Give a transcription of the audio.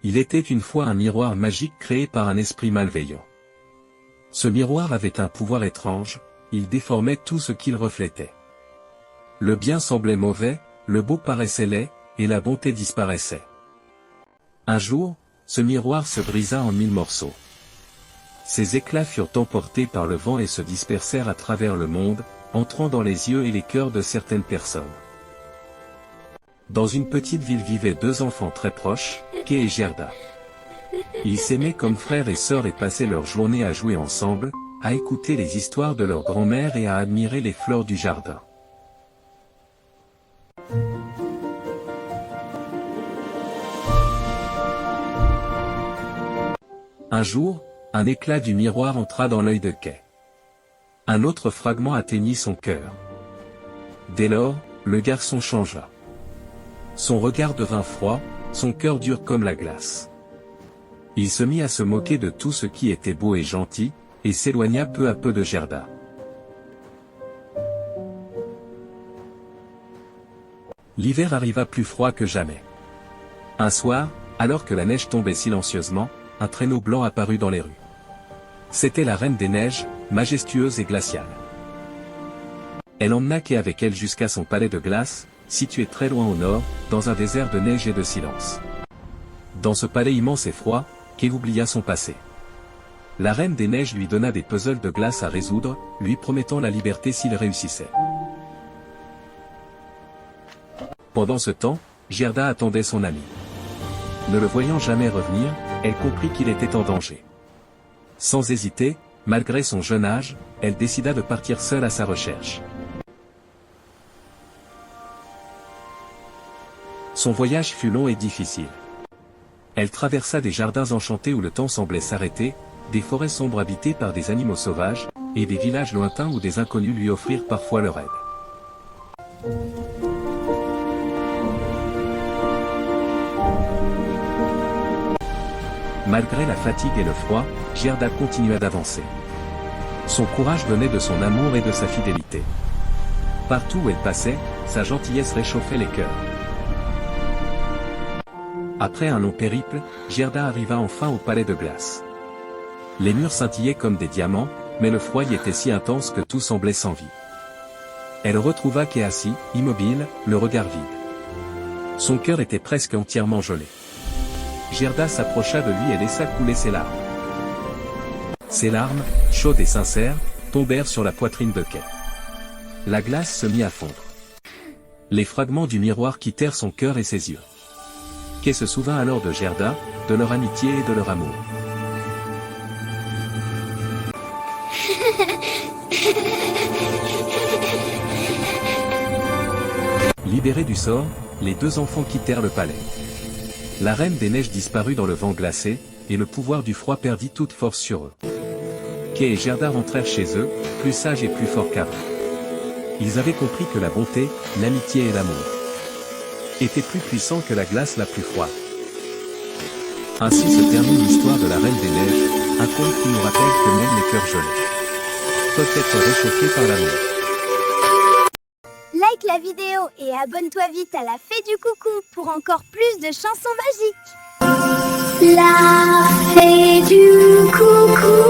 Il était une fois un miroir magique créé par un esprit malveillant. Ce miroir avait un pouvoir étrange, il déformait tout ce qu'il reflétait. Le bien semblait mauvais, le beau paraissait laid, et la bonté disparaissait. Un jour, ce miroir se brisa en 1000 morceaux. Ses éclats furent emportés par le vent et se dispersèrent à travers le monde, entrant dans les yeux et les cœurs de certaines personnes. Dans une petite ville vivaient deux enfants très proches, Kay et Gerda. Ils s'aimaient comme frères et sœurs et passaient leur journée à jouer ensemble, à écouter les histoires de leur grand-mère et à admirer les fleurs du jardin. Un jour, un éclat du miroir entra dans l'œil de Kay. Un autre fragment atteignit son cœur. Dès lors, le garçon changea. Son regard devint froid, son cœur dur comme la glace. Il se mit à se moquer de tout ce qui était beau et gentil, et s'éloigna peu à peu de Gerda. L'hiver arriva plus froid que jamais. Un soir, alors que la neige tombait silencieusement, un traîneau blanc apparut dans les rues. C'était la Reine des Neiges, majestueuse et glaciale. Elle emmena Kay avec elle jusqu'à son palais de glace, situé très loin au nord, dans un désert de neige et de silence. Dans ce palais immense et froid, Kay oublia son passé. La Reine des Neiges lui donna des puzzles de glace à résoudre, lui promettant la liberté s'il réussissait. Pendant ce temps, Gerda attendait son ami. Ne le voyant jamais revenir, elle comprit qu'il était en danger. Sans hésiter, malgré son jeune âge, elle décida de partir seule à sa recherche. Son voyage fut long et difficile. Elle traversa des jardins enchantés où le temps semblait s'arrêter, des forêts sombres habitées par des animaux sauvages, et des villages lointains où des inconnus lui offrirent parfois leur aide. Malgré la fatigue et le froid, Gerda continua d'avancer. Son courage venait de son amour et de sa fidélité. Partout où elle passait, sa gentillesse réchauffait les cœurs. Après un long périple, Gerda arriva enfin au palais de glace. Les murs scintillaient comme des diamants, mais le froid y était si intense que tout semblait sans vie. Elle retrouva Kay assis, immobile, le regard vide. Son cœur était presque entièrement gelé. Gerda s'approcha de lui et laissa couler ses larmes. Ces larmes, chaudes et sincères, tombèrent sur la poitrine de Kay. La glace se mit à fondre. Les fragments du miroir quittèrent son cœur et ses yeux. Kay se souvint alors de Gerda, de leur amitié et de leur amour. Libérés du sort, les deux enfants quittèrent le palais. La Reine des Neiges disparut dans le vent glacé, et le pouvoir du froid perdit toute force sur eux. Kay et Gerda rentrèrent chez eux, plus sages et plus forts qu'avant. Ils avaient compris que la bonté, l'amitié et l'amour étaient plus puissants que la glace la plus froide. Ainsi se termine l'histoire de la Reine des Neiges, un conte qui nous rappelle que même les cœurs gelés peuvent être réchauffés par l'amour. Like la vidéo et abonne-toi vite à la Fée du Coucou pour encore plus de chansons magiques. La Fée du Coucou.